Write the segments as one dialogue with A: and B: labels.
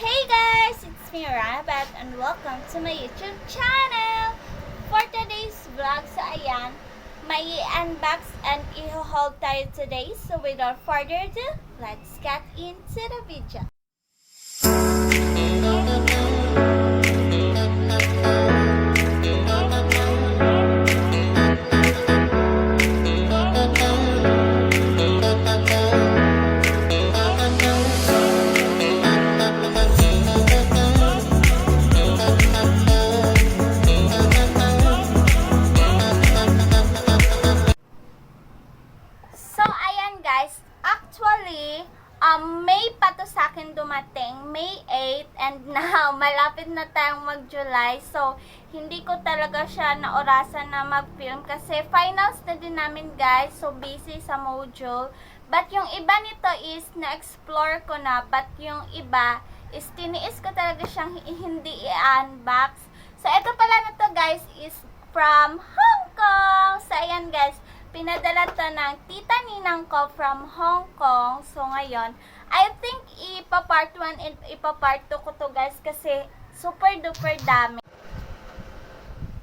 A: Hey guys, it's me Ronabeth and welcome to my YouTube channel. For today's vlog, so ayan, may i-unbox and i-haul tayo today. So without further ado, let's get into the video. May pa to sa akin dumating, May 8, and now, malapit na tayong mag-July. So, hindi ko talaga siya naorasan na mag-film kasi finals na din namin guys. So, busy sa module. But yung iba nito is na-explore ko na. But yung iba is tiniis ko talaga siyang hindi i-unbox. So, ito pala na to guys is from Hong Kong. So, ayan guys. Pinadala to ng tita ninang ko from Hong Kong. So, ngayon, I think ipa-part 1 and ipa-part 2 ko to guys kasi super duper dami.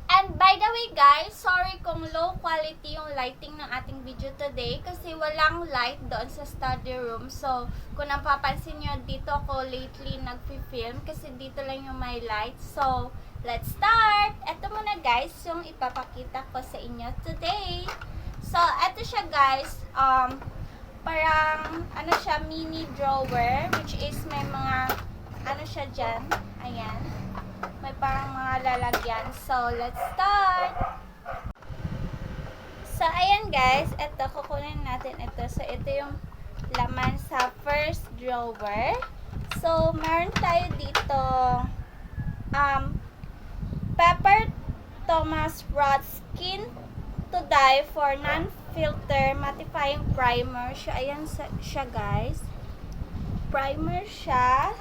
A: And by the way guys, sorry kung low quality yung lighting ng ating video today kasi walang light doon sa study room. So, kung napapansin nyo, dito ako lately nag-film kasi dito lang yung may light. So, let's start! Ito muna guys yung ipapakita ko sa inyo today. So, eto siya guys, parang, ano siya, mini drawer, which is may mga, ano siya dyan, ayan, may parang mga lalagyan. So, let's start! So, ayan guys, eto, kukunin natin ito. So, ito yung laman sa first drawer. So, meron tayo dito, Pepper Thomas Roth Skin to Die for Non-Filter Mattifying Primer. So, ayan siya guys. Primer siya.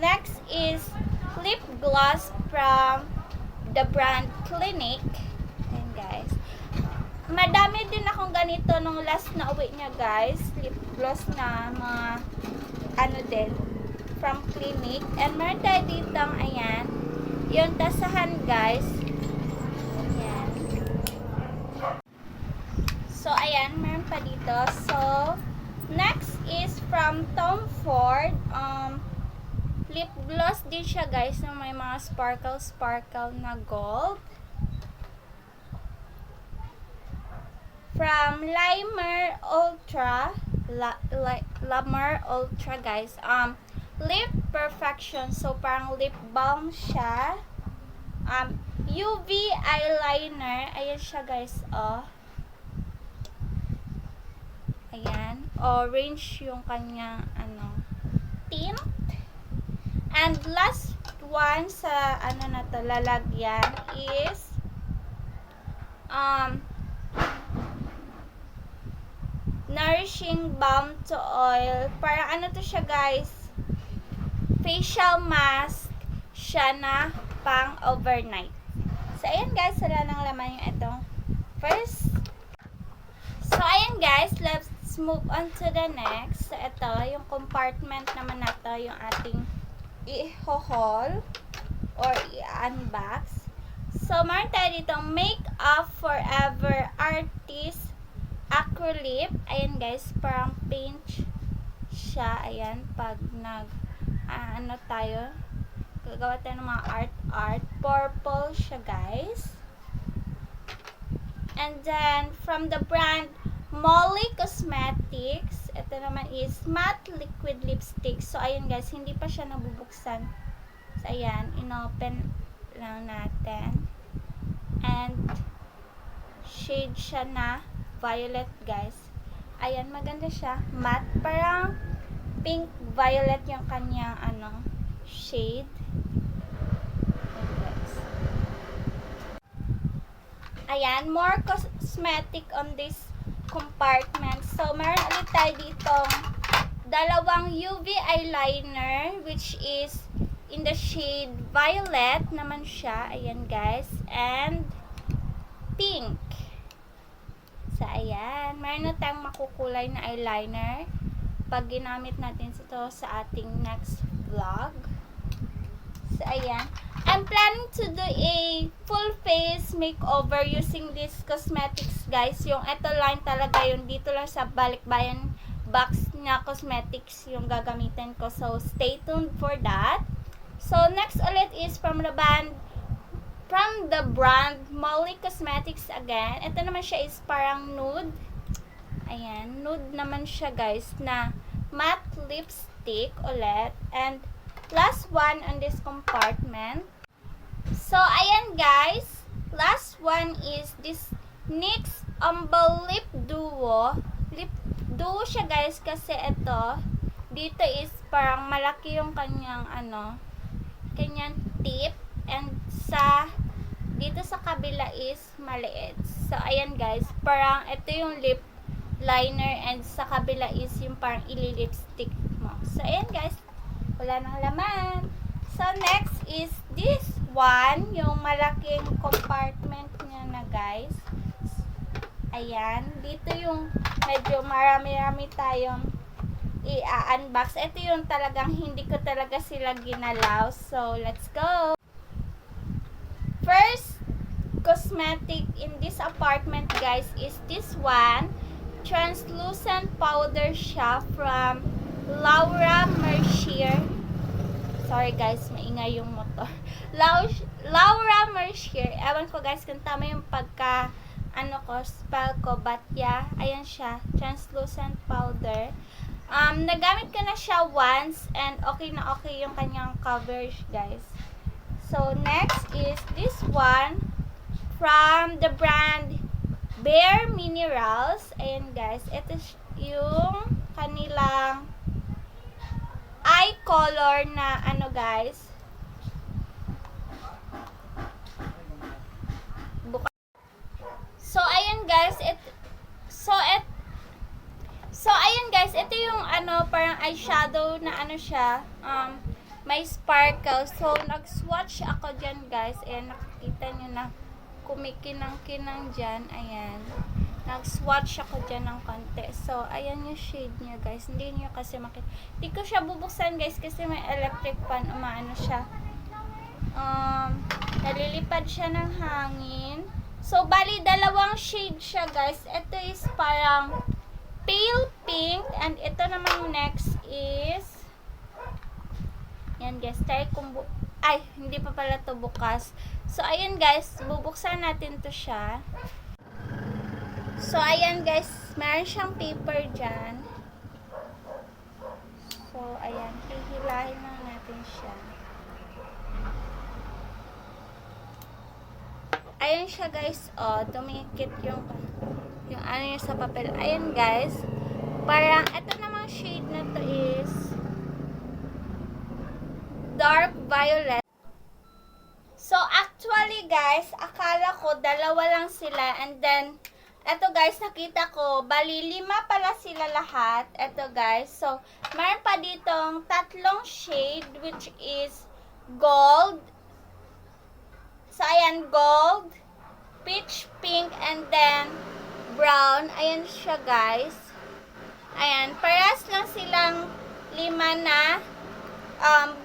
A: Next is lip gloss from the brand Clinique. Ayan guys. Madami din akong ganito nung last na uwi niya guys. Lip gloss na mga ano din from Clinique. And meron tayo ditong ayan. Yung tasahan guys. So, ayan, meron pa dito. So, next is from Tom Ford. Lip gloss din siya, guys, na may mga sparkle na gold. From Limer Ultra. Limer Ultra, guys. Lip Perfection. So, parang lip balm siya. UV eyeliner. Ayan siya, guys, oh. Ayan, orange yung kanyang ano, tint. And last one sa ano na to, lalagyan is Nourishing Balm to Oil. Parang ano to siya guys, facial mask siya na pang overnight. So ayan guys, wala nang laman yung itong first. So ayan guys, let's move on to the next. So, ito, yung compartment naman na to, yung ating i-haul or i-unbox. So, meron tayo dito, Make Up Forever Artist Acrylip. Ayan guys, parang paint siya. Ayan, pag ano tayo, gagawa tayo ng mga art. Purple siya guys. And then, from the brand Molly Cosmetics, ito naman is matte liquid lipstick. So, ayan guys, hindi pa siya nabubuksan. So, ayan, inopen lang natin. And, shade siya na violet guys. Ayan, maganda siya. Matte, parang pink violet yung kanyang, ano, shade. Ayan guys. Ayan, more cosmetic on this compartment. So, meron ulit tayo ditong dalawang UV eyeliner which is in the shade violet naman siya. Ayan guys. And pink. So, ayan. Meron na tayong makukulay na eyeliner. kapag ginamit natin ito sa ating next vlog. So, ayan. I'm planning to do a full face makeover using this cosmetics, guys. Yung ito line talaga yung dito lang sa balikbayan box na cosmetics yung gagamitin ko. So, stay tuned for that. So, next ulit is from the brand Molly Cosmetics again. Ito naman siya is parang nude. Ayan, nude naman siya, guys, na matte lipstick ulit. And last one on this compartment. So, ayan, guys. Last one is this NYX Lip Duo. Lip Duo siya, guys, kasi ito, dito is parang malaki yung kanyang, kanyang tip. And dito sa kabila is maliit. So, ayan, guys. Parang ito yung lip liner and sa kabila is yung parang ili-lipstick mo. So, ayan, guys. Wala nang laman. So, next is this one. Yung malaking compartment niya na, guys. Ayan. Dito yung medyo marami-rami tayong i-unbox. Ito yung talagang hindi ko talaga sila ginalaw. So, let's go! First cosmetic in this apartment, guys, is this one. Translucent powder siya from Laura Mercier. Sorry, guys, maingay yung motor. Laura Mercier. Ewan ko, guys, kung tama yung spell ko, but yeah, ayan siya. Translucent powder. Nagamit ko na siya once and okay na okay yung kanyang coverage, guys. So, next is this one from the brand Bare Minerals. Ayan, guys. Ito yung kanilang eye color na guys. So, ayan, guys. Ayan, guys. Ito yung parang eyeshadow na siya. May sparkle. So, nag-swatch ako dyan, guys. Ayan, nakikita nyo na kumikinang-kinang dyan. Ayan. Nag-swatch ako dyan ng konti. So, ayan yung shade niya, guys. Hindi nyo kasi makita. Hindi ko siya bubuksan, guys, kasi may electric fan. Siya. Nalilipad siya ng hangin. So, bali, dalawang shade siya, guys. Ito is parang pale pink. And ito naman next is yan, guys. Try kung hindi pa pala to bukas. So, ayan, guys. Bubuksan natin to siya. So, ayan, guys. Meron siyang paper dyan. So, ayan. Hihilahin lang natin siya. Ayan siya, guys. Dumikit yung niya sa papel. Ayan, guys. Parang, ito namang shade na to is dark violet. So, actually, guys, akala ko dalawa lang sila. And then, eto, guys, nakita ko, bali 5 pala sila lahat. Eto, guys. So, meron pa ditong 3 shade, which is gold. So, ayan, gold, peach pink, and then brown. Ayan siya, guys. Ayan, parehas lang silang 5 na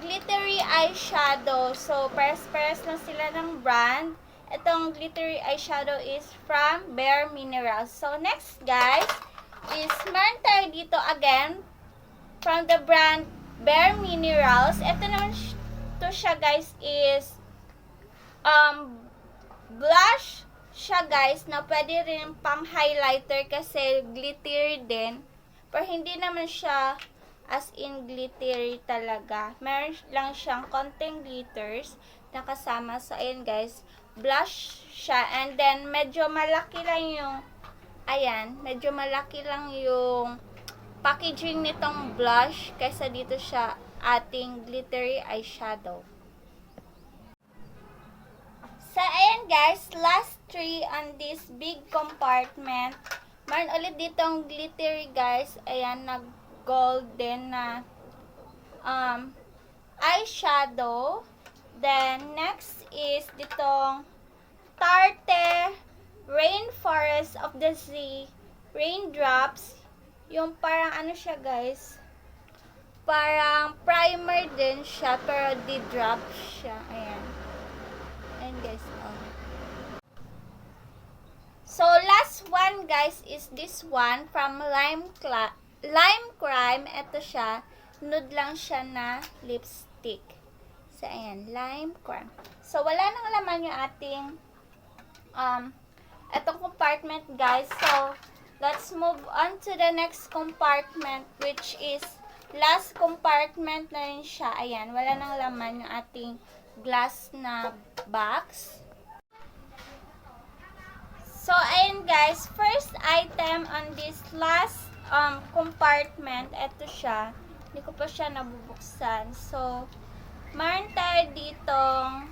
A: glittery eyeshadow. So, pares lang sila ng brand. Itong glittery eyeshadow is from Bare Minerals. So, next, guys, is meron tayo dito again from the brand Bare Minerals. Ito naman to siya, guys, is blush siya, guys, na pwede rin pang highlighter kasi glittery din. Pero hindi naman siya as in glittery talaga. Meron lang siyang konting glitters na kasama. So, ayan, guys. Blush siya. And then, medyo malaki lang yung medyo malaki lang yung packaging nitong blush kaysa dito siya ating glittery eyeshadow. So, ayan, guys. Last 3 on this big compartment. Meron ulit ditong glittery, guys. Ayan, golden na eyeshadow. Then, next is ditong Tarte Rainforest of the Sea Raindrops. Yung parang siya, guys. Parang primer din siya, pero di-drop siya. Ayan. Ayan guys, oh. So, last one guys is this one from Lime Crime. Ito siya. Nude lang siya na lipstick. So, ayan. Lime Crime. So, wala nang laman yung ating itong compartment guys. So, let's move on to the next compartment, which is last compartment na rin siya. Ayan. Wala nang laman yung ating glass na box. So, ayan guys, first item on this last compartment, ito siya. Hindi ko pa siya nabubuksan. So, meron tayo ditong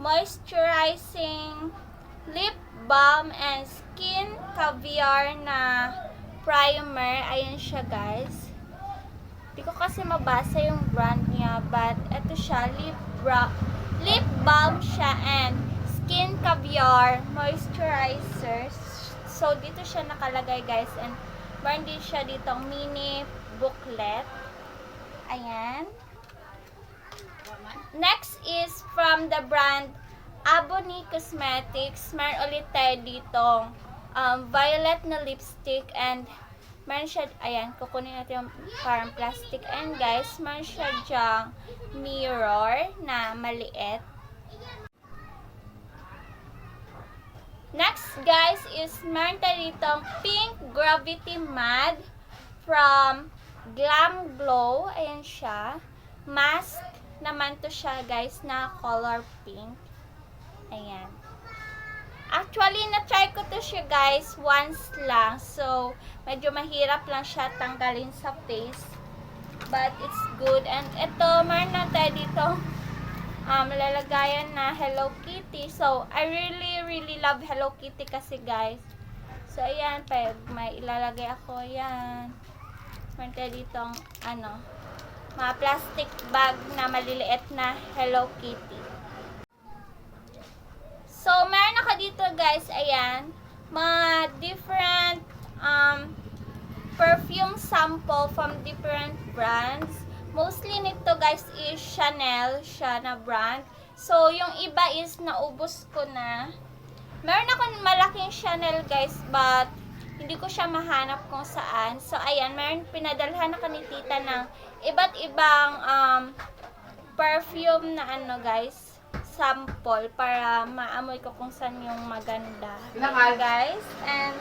A: moisturizing lip balm and skin caviar na primer. Ayan siya guys. Hindi ko kasi mabasa yung brand niya, but ito siya, lip balm siya and skin caviar moisturizer. So, dito siya nakalagay guys, and meron din siya ditong mini booklet. Ayan. Next is from the brand Ebony Cosmetics. Meron ulit tayo ditong violet na lipstick, and meron siya, ayan, kukunin natin yung parang plastic. And guys, meron siya dyang mirror na maliit. Next guys is meron tayo ditong pink gravity matte from Glam Glow. Ayan siya. Mask naman to siya guys na color pink. Ayan. Actually, na-try ko to siya guys once lang. So, medyo mahirap lang siya tanggalin sa face. But, it's good. And ito, meron na tayo dito lalagayan na Hello Kitty. So, I really love Hello Kitty kasi guys. So, ayan. Pag may ilalagay ako, ayan. Meron tayo ditong, mga plastic bag na maliliit na Hello Kitty. So, meron ako dito guys, ayan, mga different perfume sample from different brands. Mostly nito guys is Chanel, siya na brand. So, yung iba is naubos ko na. Meron ako malaking Chanel guys, but hindi ko siya mahanap kung saan. So, ayan, meron pinadalhan ako ni tita ng iba't ibang perfume na guys, sample para maamoy ko kung saan yung maganda. Guys, and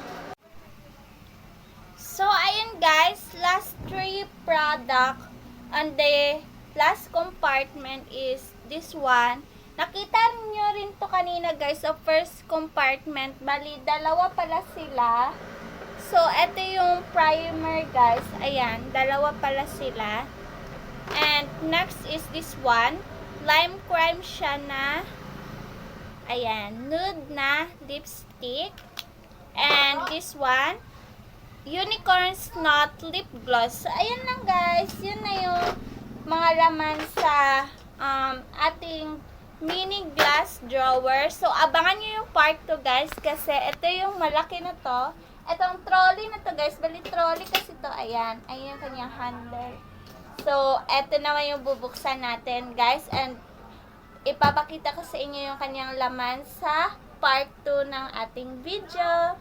A: so ayun guys, last 3 product on the last compartment is this one. Nakita niyo rin to kanina guys, sa first compartment. Bali, dalawa pala sila. So, ito yung primer guys. Ayan, dalawa pala sila. And next is this one. Lime Crime siya na, ayan, nude na lipstick. And this one, Unicorn Snot Lip Gloss. So, ayan lang guys. Yun na yung mga laman sa ating mini glass drawer. So, abangan nyo yung part 2 guys, kasi ito yung malaki na to. Itong trolley na to guys. Bali trolley kasi to. Ayan. Ayan yung kanyang handle. So, eto naman yung bubuksan natin, guys. And, ipapakita ko sa inyo yung kanyang laman sa part 2 ng ating video.